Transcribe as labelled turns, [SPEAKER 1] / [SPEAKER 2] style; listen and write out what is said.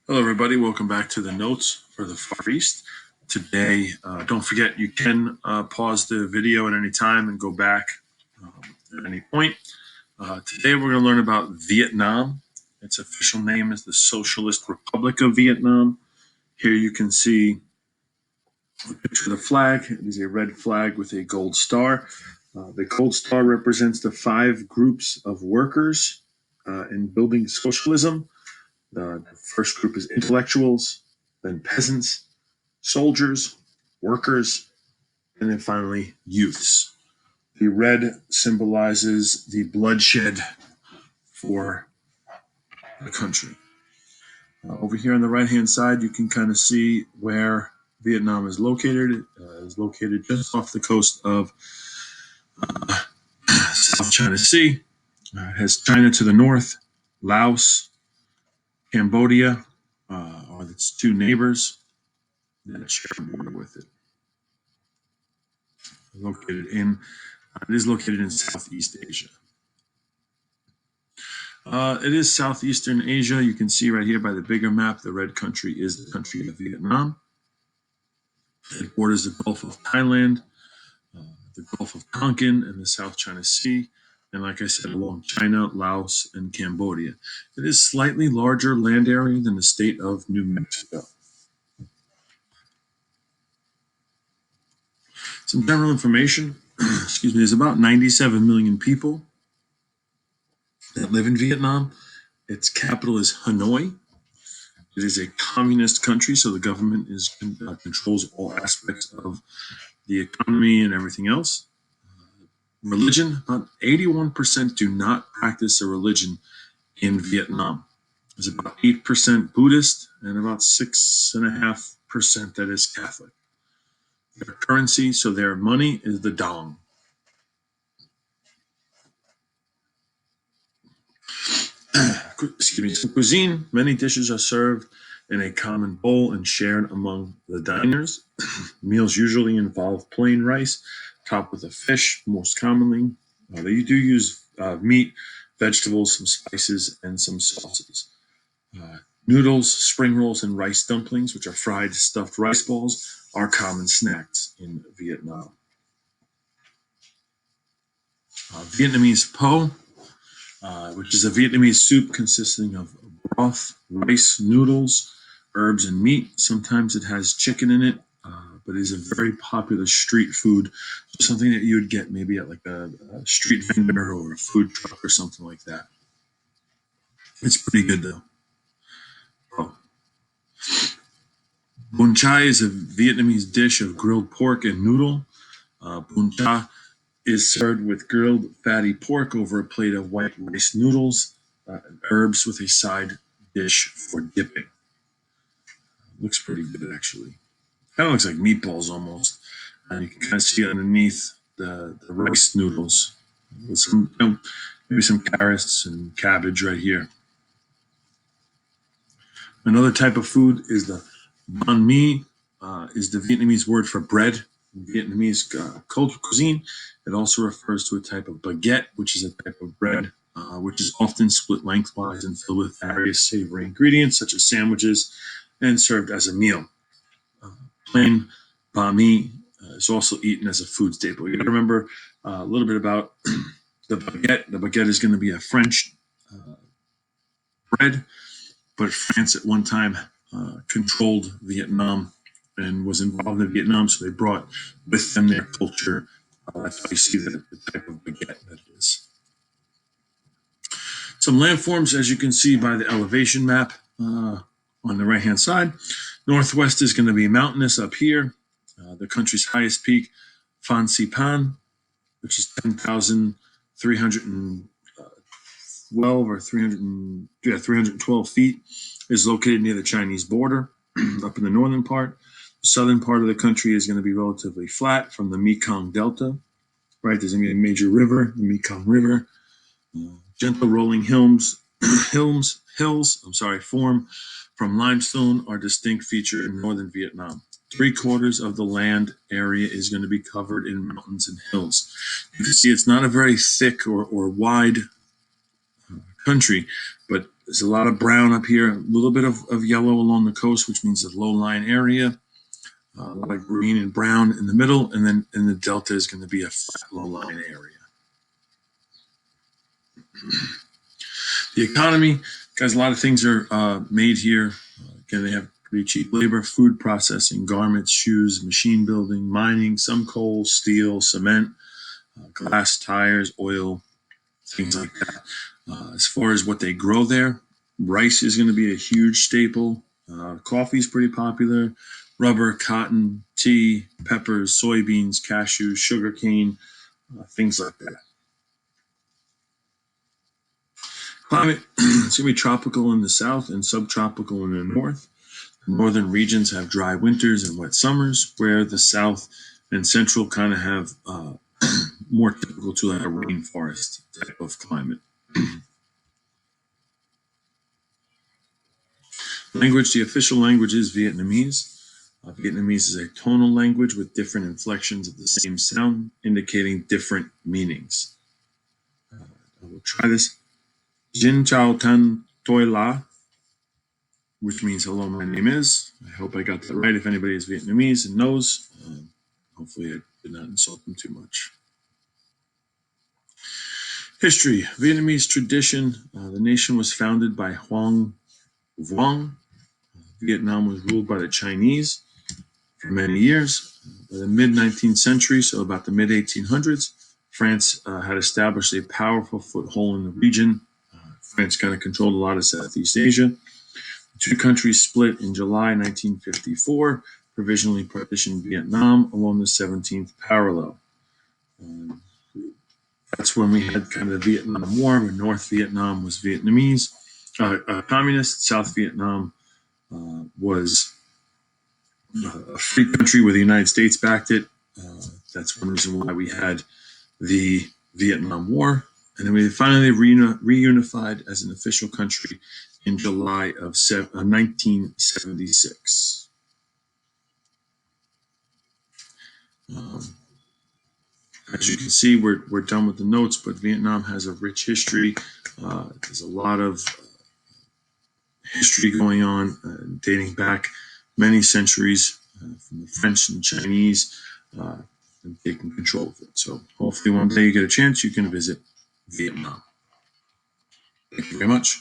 [SPEAKER 1] Hello, everybody. Welcome back to the notes for the Far East. Today, don't forget you can pause the video at any time and go back at any point. Today, we're going to learn about Vietnam. Its official name is the Socialist Republic of Vietnam. Here you can see a picture of the flag. It is a red flag with a gold star. The gold star represents the 5 groups of workers in building socialism. The first group is intellectuals, then peasants, soldiers, workers, and then finally youths. The red symbolizes the bloodshed for the country. Over here on the right hand side, you can kind of see where Vietnam is located. It is located just off the coast of South China Sea. It has China to the north, Laos, Cambodia are its 2 neighbors that share a border with it. It is located in Southeast Asia. It is Southeastern Asia. You can see right here by the bigger map, the red country is the country of Vietnam. It borders the Gulf of Thailand, the Gulf of Tonkin, and the South China Sea. And like I said, along China, Laos, and Cambodia. It is slightly larger land area than the state of New Mexico. Some general information. Excuse me. There's about 97 million people that live in Vietnam. Its capital is Hanoi. It is a communist country, so the government controls all aspects of the economy and everything else. Religion, about 81% do not practice a religion in Vietnam. There's about 8% Buddhist and about 6.5% that is Catholic. Their currency, so their money, is the dong. Excuse me. So cuisine, many dishes are served in a common bowl and shared among the diners. Meals usually involve plain rice topped with a fish, most commonly. They do use meat, vegetables, some spices, and some sauces. Noodles, spring rolls, and rice dumplings, which are fried stuffed rice balls, are common snacks in Vietnam. Vietnamese po, which is a Vietnamese soup consisting of broth, rice, noodles, herbs, and meat. Sometimes it has chicken in it, but it is a very popular street food. So something that you would get maybe at like a street vendor or a food truck or something like that. It's pretty good though. Oh. Bun chai is a Vietnamese dish of grilled pork and noodle. Bun cha is served with grilled fatty pork over a plate of white rice noodles and herbs with a side dish for dipping. Looks pretty good actually. Kind of looks like meatballs almost. And you can kind of see underneath the rice noodles with some, maybe some carrots and cabbage right here. Another type of food is the banh mi, is the Vietnamese word for bread. In Vietnamese culture cuisine, it also refers to a type of baguette, which is a type of bread, which is often split lengthwise and filled with various savory ingredients, such as sandwiches, and served as a meal. Plain banh mi is also eaten as a food staple. You got to remember a little bit about the baguette. The baguette is going to be a French bread, but France at one time controlled Vietnam and was involved in Vietnam, so they brought with them their culture. That's why you see the type of baguette that it is. Some landforms, as you can see by the elevation map on the right-hand side. Northwest is going to be mountainous up here. The country's highest peak, Phan Xipang, which is 10,312 or 312 feet, is located near the Chinese border up in the northern part. The southern part of the country is going to be relatively flat from the Mekong Delta. Right, there's going to be a major river, the Mekong River. Gentle rolling hills, form from limestone are a distinct feature in northern Vietnam. 3/4 of the land area is going to be covered in mountains and hills. You can see it's not a very thick or wide country, but There's a lot of brown up here, a little bit of yellow along the coast, which means a low-lying area. A lot of green and brown in the middle, and then in the delta is going to be a flat, low-lying area. The economy, guys, a lot of things are made here. Again, they have pretty cheap labor, food processing, garments, shoes, machine building, mining, some coal, steel, cement, glass, tires, oil, things like that. As far as what they grow there, rice is going to be a huge staple. Coffee is pretty popular. Rubber, cotton, tea, peppers, soybeans, cashews, sugarcane, things like that. Climate is going to be tropical in the south and subtropical in the north. The northern regions have dry winters and wet summers, where the south and central kind of have more typical to like a rainforest type of climate. Language, the official language is Vietnamese. Vietnamese is a tonal language with different inflections of the same sound, indicating different meanings. I will try this. Jin Chao Tan Toi La, which means hello, my name is. I hope I got that right. If anybody is Vietnamese and knows, hopefully I did not insult them too much. History, Vietnamese tradition. The nation was founded by Hoang Vuong. Vietnam was ruled by the Chinese for many years. By the mid-19th century, so about the mid-1800s, France had established a powerful foothold in the region. France kind of controlled a lot of Southeast Asia. The two countries split in July 1954, provisionally partitioned Vietnam along the 17th parallel. That's when we had kind of the Vietnam War, where North Vietnam was Vietnamese, communist. South Vietnam was a free country where the United States backed it. That's one reason why we had the Vietnam War. And then we finally reunified as an official country in July of 1976. As you can see, we're done with the notes, but Vietnam has a rich history. There's a lot of history going on, dating back many centuries from the French and Chinese, and taking control of it. So hopefully one day you get a chance, you can visit Vietnam. Thank you very much.